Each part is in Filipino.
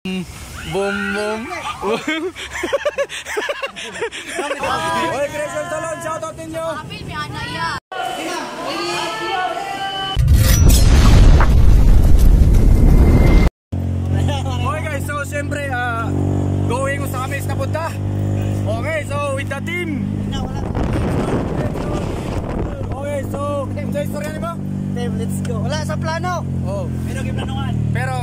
Boom boom. Oy, Grayson Salon, shoutout ninyo. Apil, may anak yan. Okay guys, so syempre going sa Amis na punta. Okay, so with the team. Okay, so enjoy story ni mo? Team, let's go. Wala sa plano. Oh, pero giplanuhan. pero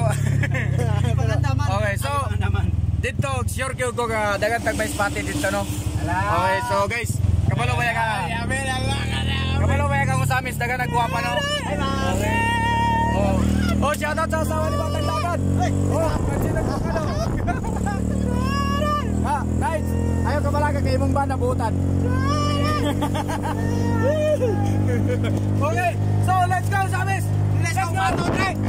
Pagandaman. okay, so dito sure ko dagat tag may spot dito no. Okay, so guys, kabalo ba ka? Kabalo ba ka sa Amis dagat nagguwapa no? Okay. Oh, shoutout sa asawa ni Batang Dagat. Oh, kanina ko ka no. Ha, guys, ayaw ka malaga kay imong ba nabutan. Okay, so let's go sa Amis. Let's go. 1, 2, 3.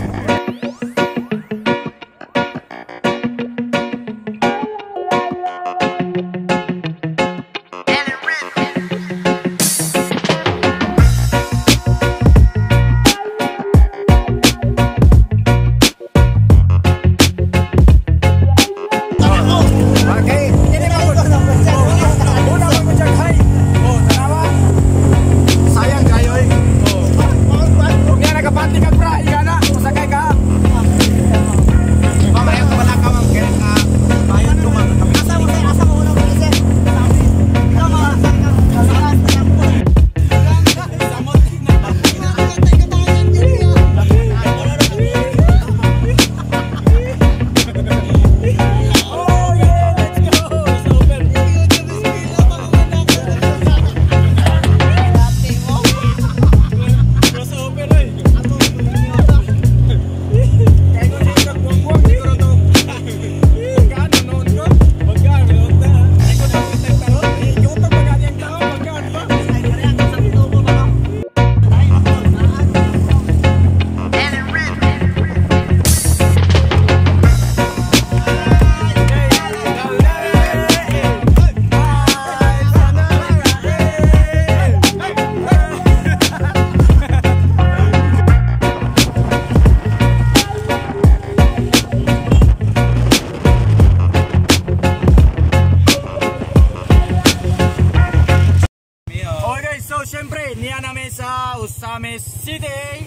Usamis City.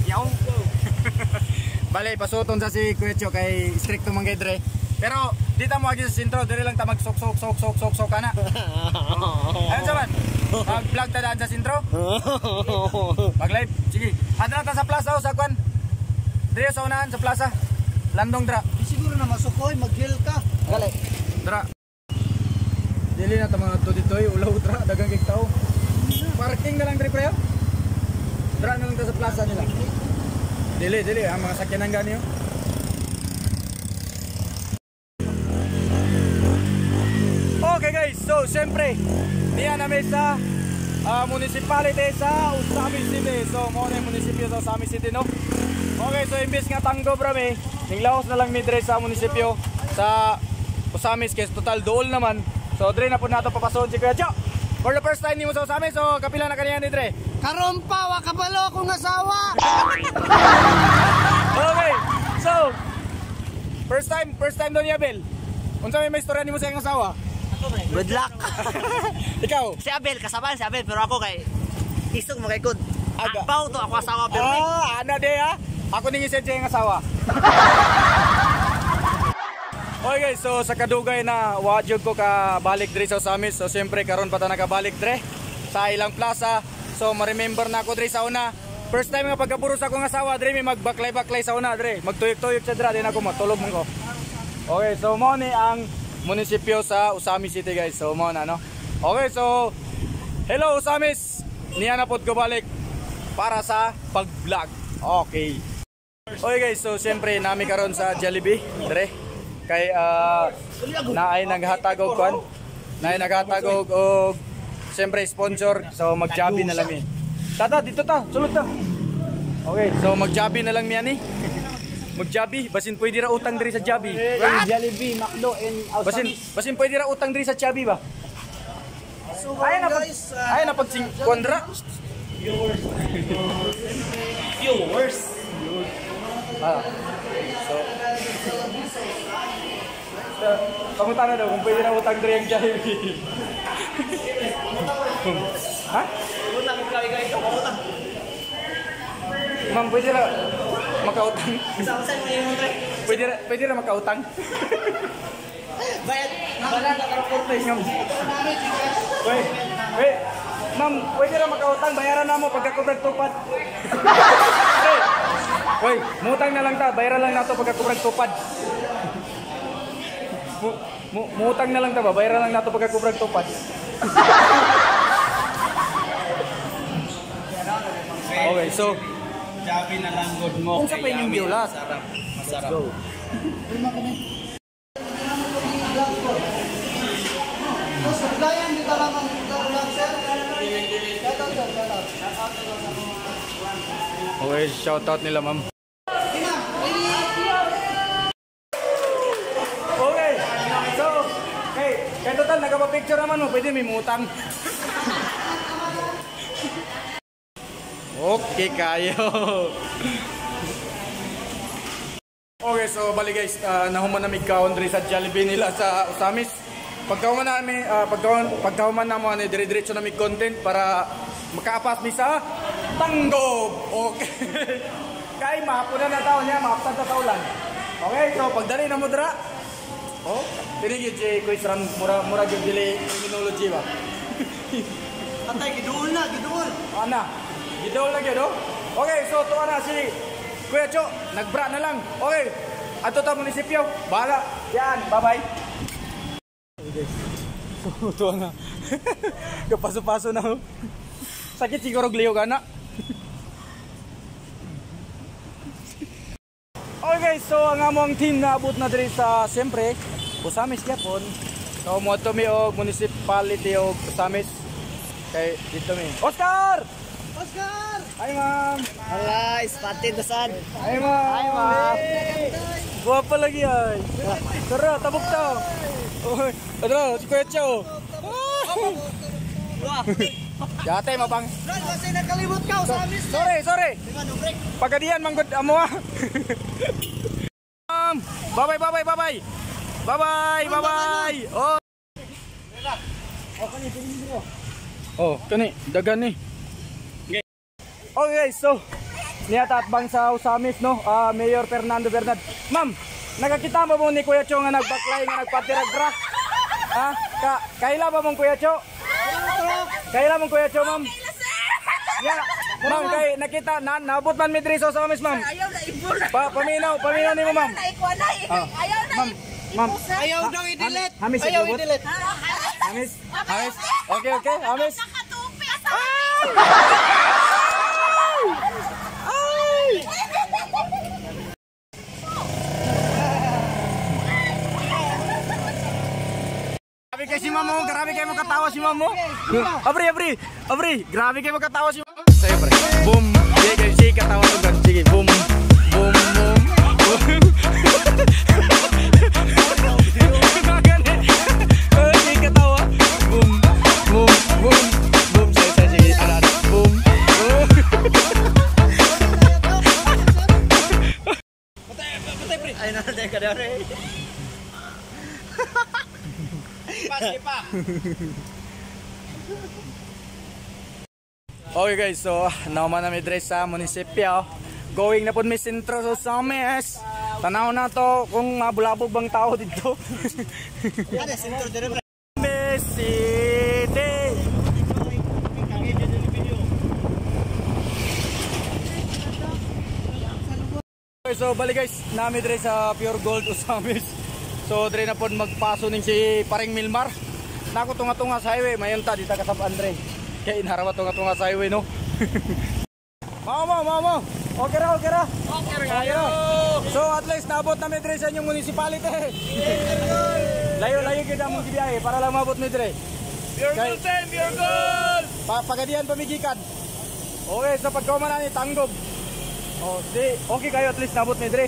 Yaw. Bale pasuton sa si Kuecho kay stricto man gay dre. Pero dita mo agi sa sentro dire lang ta mag sok kana. Ayun saman. Mag-vlog ta daan sa sentro. Mag-live. Sige. Adra ta sa plaza sa kwan. Dire sa unahan sa plaza. Landong dra. Siguro na masukoy, mag-hill ka. Gali. Dra. Dili na ta mga tuditoy ulaw dra dagang kay tao. Parking na lang dire pre. Dra na lang ta sa plaza nila. Dili ang mga sakyanan gani yo. Okay guys, so siyempre niya namin sa municipality sa Usamis City. So mo na munisipyo sa Usamis City no. Okay, so imbes nga tanggo brame, ninglaos na lang midre sa munisipyo sa Usamis kay total dool naman. So dire na po nato papason si Kuya Cho. For the first time nimo sa Usamis, so kapila na kaniya ni dire? Karompa, wa kabalo akong asawa. Okay, so first time daw ni Abel. Unsa may istorya nimo sa iyang asawa? Good luck. Ikaw? Si Abel, kasama si Abel, pero ako kay isog mo kay Kud. Aga. Akpaw to ako asawa pero. Ana de ha? Ako ning isa sa iyang asawa. Okay guys, so sa kadugay na wajud ko ka balik dre sa Usamis. So siyempre karon pa ta nakabalik dre sa ilang plaza. So ma-remember na ako dre sa una. First time nga pagkaburo sa akong asawa dre may magbaklay-baklay sa una dre. Magtuyok-tuyok sa dre din ako matulog mo ko. Okay, so mo ni ang munisipyo sa Usamis City guys. So mo na no. Okay, so hello Usamis. Niya na pod ko balik para sa pag-vlog. Okay. Okay guys, so siyempre nami karon sa Jollibee dre. Kay naay naghatag og kwan. Naay naghatag og siyempre sponsor. So magjabi na lang mi. Tata dito ta, sulod ta. Okay, so magjabi na lang mi ani. Magjabi, basin pwede ra utang diri sa Jabi. Jollibee, Macdo and Usamis. Basin pwede ra utang diri sa Jabi ba? So guys, ay na pag kondra. viewers. So kamutan na daw kung pwede na utang diri ang Jollibee. Ha? Utang ikaw ito, utang. Ma'am, pwede na makautang. Isa-isa mo yung tre. Pwede na makautang. Bayad, balan ka para purpose. Wait. Ma'am, pwede na makautang, bayaran na mo pagkakubrag tupad. Wait, mutang na lang ta, bayaran lang nato pagkakubrag tupad. Mutang na lang ta ba, bayaran lang nato pagkakubrag tupad. Okay, so Jabi na lang good mo. kung sa pa yung biola, Masarap. Masarap. go. Okay, shoutout nila ma'am. Okay, so, kaya total, nagpa-picture naman mo, pwede may mutang. Okay kayo. Okay, so bali guys, nahuman namin kaon diri sa Jollibee nila sa Usamis. Pagkahuman namin, pagkahuman namin ano, dire-diretso namin content para makaapas mi sa Tanggob. Okay. Kay mahapon na taon niya, mahapon na taulan. Okay, so pagdali na mo dira. Oh, pinigid si Kuya Ram mura gyud dili terminology ba. Atay, giduol na, giduol. Ana, gidol lagi do. Okay, so tuwa na si Kuya Cho, nagbra na lang. Okay, ato ta munisipyo. Bahala. Yan, bye-bye. Okay, so tuwa na. Kapaso-paso na. Sakit siguro gliyo ka na. Okay, so ang among team naabot na diri sa siyempre Usamis Japon. So mo to mi og municipality og Usamis. Kay dito mi. Oscar! Oscar! Hi ma'am. Hala, spotted na saan. Hi ma'am. Hi, ma'am. Guwapa lagi ay. Tara, tabok ta. Oy, tara, si Kuya Cho. Wah. Yate mabang. Brad, kasi nakalimot ka, Usamis. Sorry. Lima, no break. Pagadian manggod amo ah. Ma'am, bye-bye. Oh. Oh, kani dagan ni. Okay, so niyatat bang sa Usamis no? Mayor Fernando Bernad. Ma'am, nakakita mo ni Kuya Cho nga nagbaklay nga nagpatirag-ra? Ha? Kaila ba mong Kuya Cho? Kaila mong Kuya Cho, ma'am? Yeah. Ma'am, kay nakita naabot man mi diri sa Usamis, ma'am. Ayaw na ibon. Paminaw nimo, ma'am. Ayaw na. Ma'am. Ayaw daw i-delete. Hamis, Ayaw ibubot? i-delete. Hamis. Okay, Hamis. Nakatupi sa Grabe kay si Mamo, grabe kay mo katawa si Mamo. Abri, grabe kay mo katawa si Mamo. Sige, pre. Boom. Sige, katawa to gan. Sige, boom. Boom. Sige, katawa. Boom. Sige, alat. Boom. Patay, pre. Ay, natin ka daw, re. Pa. Okay guys, so nauman na mi dre sa munisipyo. Going na po mi sentro sa Usamis. Tanaw na to kung mabulabog bang tao dito. Ada sentro dire, pre. City. Okay, so balik guys, nami dre sa Pure Gold Usamis. So dre na po magpaso ning si Paring Milmar. Nako tunga-tunga sa highway, mayunta dita ka sa Andre. Kaya inharawa tunga-tunga sa highway no. Mamo. Okay ra. So at least naabot na mi dre sa inyong municipality. Layo kita mong gibiyahe para lang maabot mi dre. Pure Gold. Pagadian pamigikan. Okay, so pagkauman na ni Tanggob. Oh, okay kayo at least naabot mi dre.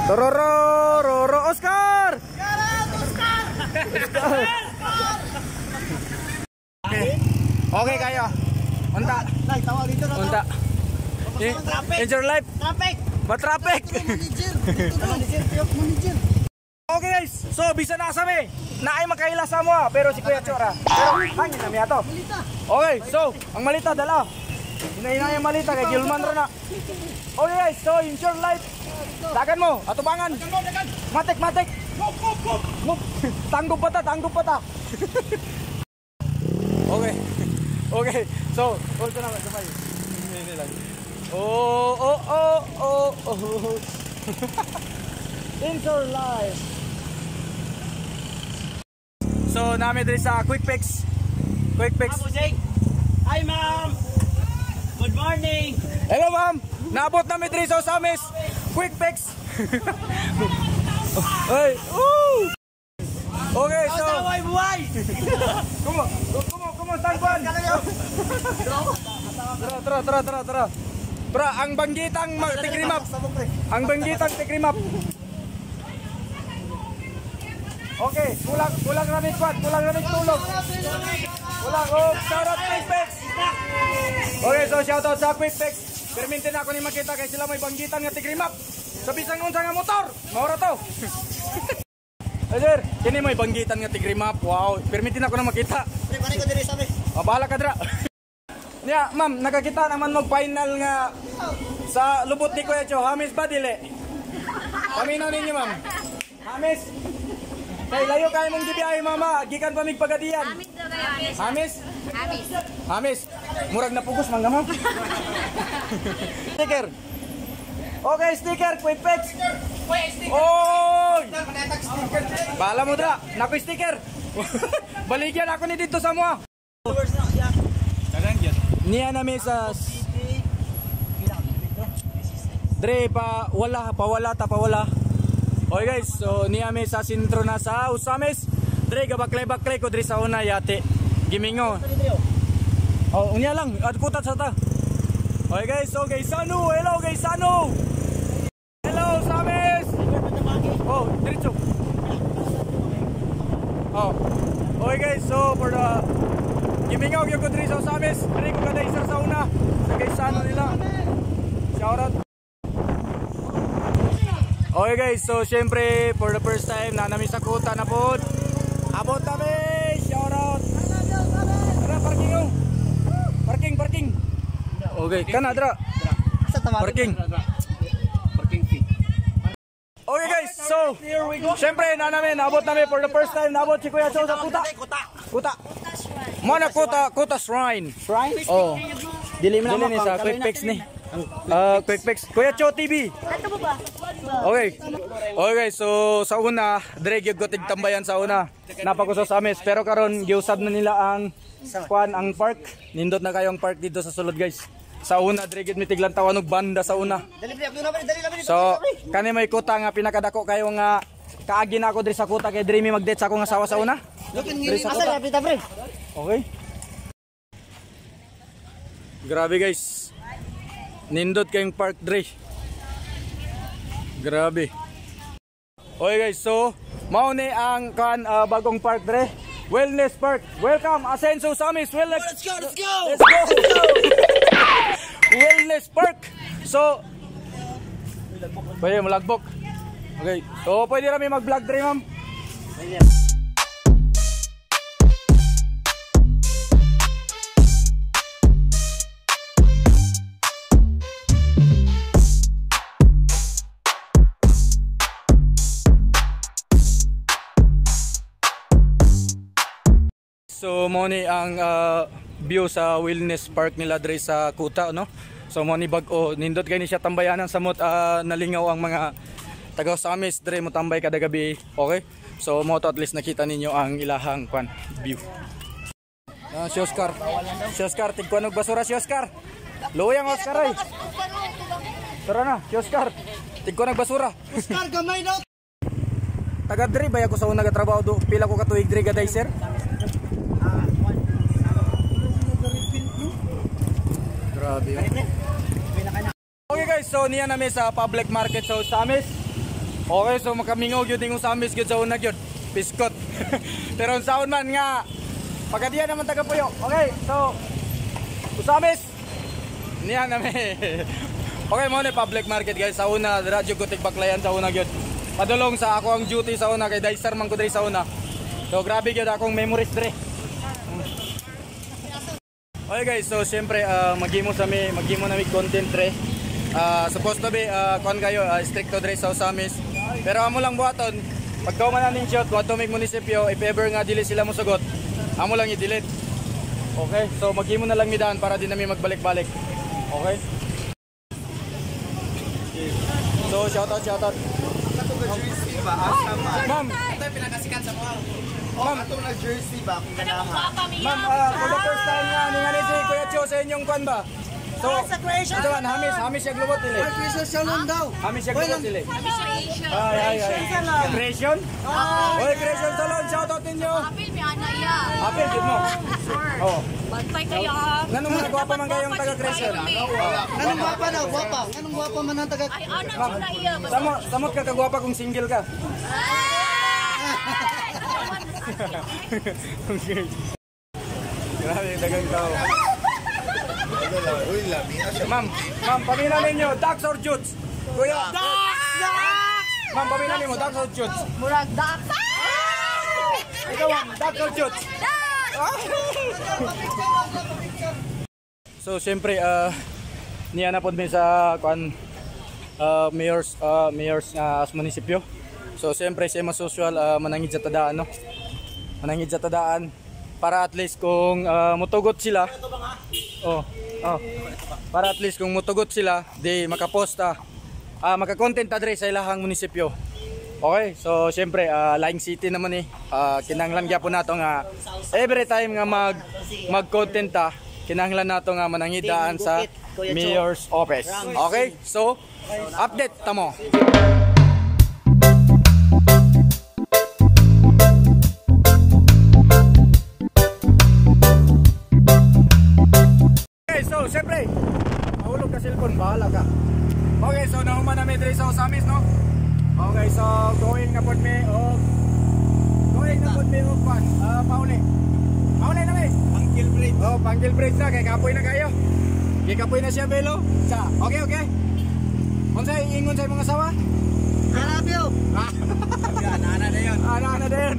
Tororo, Oscar! Okay kayo. Unta. Nay, tawa dito na. Unta. In your life. Traffic. Matraffic. Manager. Manager. okay guys. So bisa na kami. Naay makaila sa mo pero si Kuya Chora. Pero hangin na miya to. Okay, so ang malita dala. Hinahinay ang malita kay Gilman ra na. Okay guys, so ensure life. Dagan mo, atubangan. Matik. Move. Tanggup pa ta. Okay. So, hold ko naman, sabay. Hindi lang. Oh. Ensure life. So, namin dito sa Quick Fix. Hi, ma'am. Good morning. Hello ma'am, naabot namin dito sa Samis. Quick Fix. Hey, woo! Okay, so Buhay. Kumo tagban. Tara. Tara, ang banggitang tikrimap. Okay, kulang na nitwad, kulang na nitulog. Shout out Quick Fix. Okay, so shout out sa Quick Fix. Permintin ako ni makita kay sila may banggitan nga tikrimap. Sa bisang unsa nga motor, maura to. Sir, kini may banggitan nga tigrimap. Wow, permitin ako na makita. Pare ko diri sa amin. Bahala ka dra. Nya, ma'am, nakakita naman mag-final nga sa lubot ni Kuya Cho. Hamis ba dili? Paminaw ninyo, ma'am. Hamis. Kay layo kay mong gibiyahe, mama. Gikan pa mig pagadian. Hamis. Murag na pugos man ma'am. Sticker. Okay, sticker, Quick Fix. Oy! Bala mo dra, nakoy sticker. Baligyan ako ni dito sa mua. Niya na mesas. Dre pa wala. Okay guys, so niya mesa sintro na sa Usamis. Dre gabaklay ko dre sa una yate. Gimingo. Oh, unya lang, adputat sa ta. Okay guys, so Gaysano, hello Gaysano. Hello Samis. Oh, diretso. Oh. Okay guys, so for the gimingaw yung ko diri sa Samis, diri ko kada isa sa una sa Gaysano nila. Shout out. Okay guys, so syempre for the first time na nami sa kuta na pod. Abot kami. Shout out. Tara parking yo. Parking. Okay, kana dra. Parking fee. Okay guys, so syempre na namin naabot namin for the first time naabot si Kuya Cho sa Kuta. Mana Kuta Shrine. Oh. Dili ni sa Quick Fix ni. Quick Fix. Kuya Cho TV. Okay. Okay, so sa una, dire gyud gotig tambayan sa una. Napakuso sa amis pero karon giusab na nila ang ang park. Nindot na kayong park dito sa sulod guys. Sa una dire gyud mitiglan tawanog banda sa una. So kani may kuta nga pinakadako kayo nga kaagi na ako diri sa kuta kay diri mi mag-date sa akong asawa sa una. Diri sa kuta. Okay. Grabe guys. Nindot kayong park diri. Grabe. Okay guys, so mao ni ang bagong park dre. Wellness Park. Welcome Asenso Samis. Let's go. Wellness Park. So pwede mo lagbok. Okay. So pwede rami mag-vlog dre, ma'am. So mo ni ang view sa Wellness Park nila dre sa Kuta, no? So mo ni bag-o nindot kay ni siya tambayanan sa mot nalingaw ang mga taga Samis dre mo tambay kada gabi. Okay? So mo to at least nakita ninyo ang ilahang view. Si Oscar. Tigkuan og basura si Oscar. Luyang Oscar ay. Tara na, si Oscar. Tigkuan og basura. Oscar gamay daw. Taga dre ba ako sa una trabaho do? Pila ko ka tuig dre gaday sir? Grabe. Okay guys, so niya namin sa public market sa Samis. Okay, so makamingaw gyud ning Samis gyud sa una gyud. Biskot. Pero saon man nga pagadiyan naman taga Puyo. Okay, so Samis niya namin. Okay mo ni public market guys sa una, radyo ko tigbaklayan sa una gyud. padulong sa ako ang duty sa una kay Daisar man ko diri sa una. So grabe gyud akong memories dre. Okay guys, so siyempre maghimo nami content dre. Supposed to be kon kayo stricto dre sa Osamis. Pero amo lang buhaton, pagka man ning shot kung ato mig munisipyo, if ever nga dili sila mosugot, amo lang i-delete. Okay? So maghimo na lang mi daan para di nami magbalik-balik. Okay? So shout out. Jersey ba? Asa man? Ma'am, Ito yung pinakasikat sa mga. Ma'am, atong nag-jersey ba kung ganahan? ma'am, for the first time nga ningali si Kuya Cho sa inyong kwan ba? So, ito man, hamis siya globot dili. Christmas Shalom daw. Hamis siya globot dili. Ay. Creation? Oy, Creation Salon, shout out ninyo. Apil, may ana iya. Apil gid mo. Sure. Oh. Bantay kayo ha. Nganong mga gwapa man kayong taga Creation? Anong gwapa daw? Gwapa. Anong gwapa man ang taga? Ay, ana na iya. Samot ka kagwapa kung single ka. Grabe, dagang tao. Uy, lami na siya. Ma'am, pamina ninyo, ducks or jutes? Kuya, ma'am, pamina ninyo, ducks or jutes? Murag dak. Ikaw, ma'am, ducks or jutes? So, siyempre, niya na po din sa mayor's as munisipyo. So, siyempre, sa mas usual, manangid sa tadaan, no? Manangid sa tadaan para at least kung mutugot sila, para at least kung mutugot sila, di makaposta, makakontent adre sa ilahang munisipyo. Okay, so siyempre, Laing City naman kinahanglan gyapon nato nga every time nga mag-content kinahanglan nato nga manangidaan sa mayor's office. Okay, so update tamo. Okay, so siyempre, mahulog ka cellphone, bahala ka. Okay, so nahuman na may dre sa Osamis, no? Okay, so going na pod me og pan. Pauli na may. Panggil bridge. Oh, Panggil bridge na kay kapoy na kayo. Kay kapoy na siya belo. Sa. Okay. Unsay ingon sa imong asawa? I love you. Ana na yon.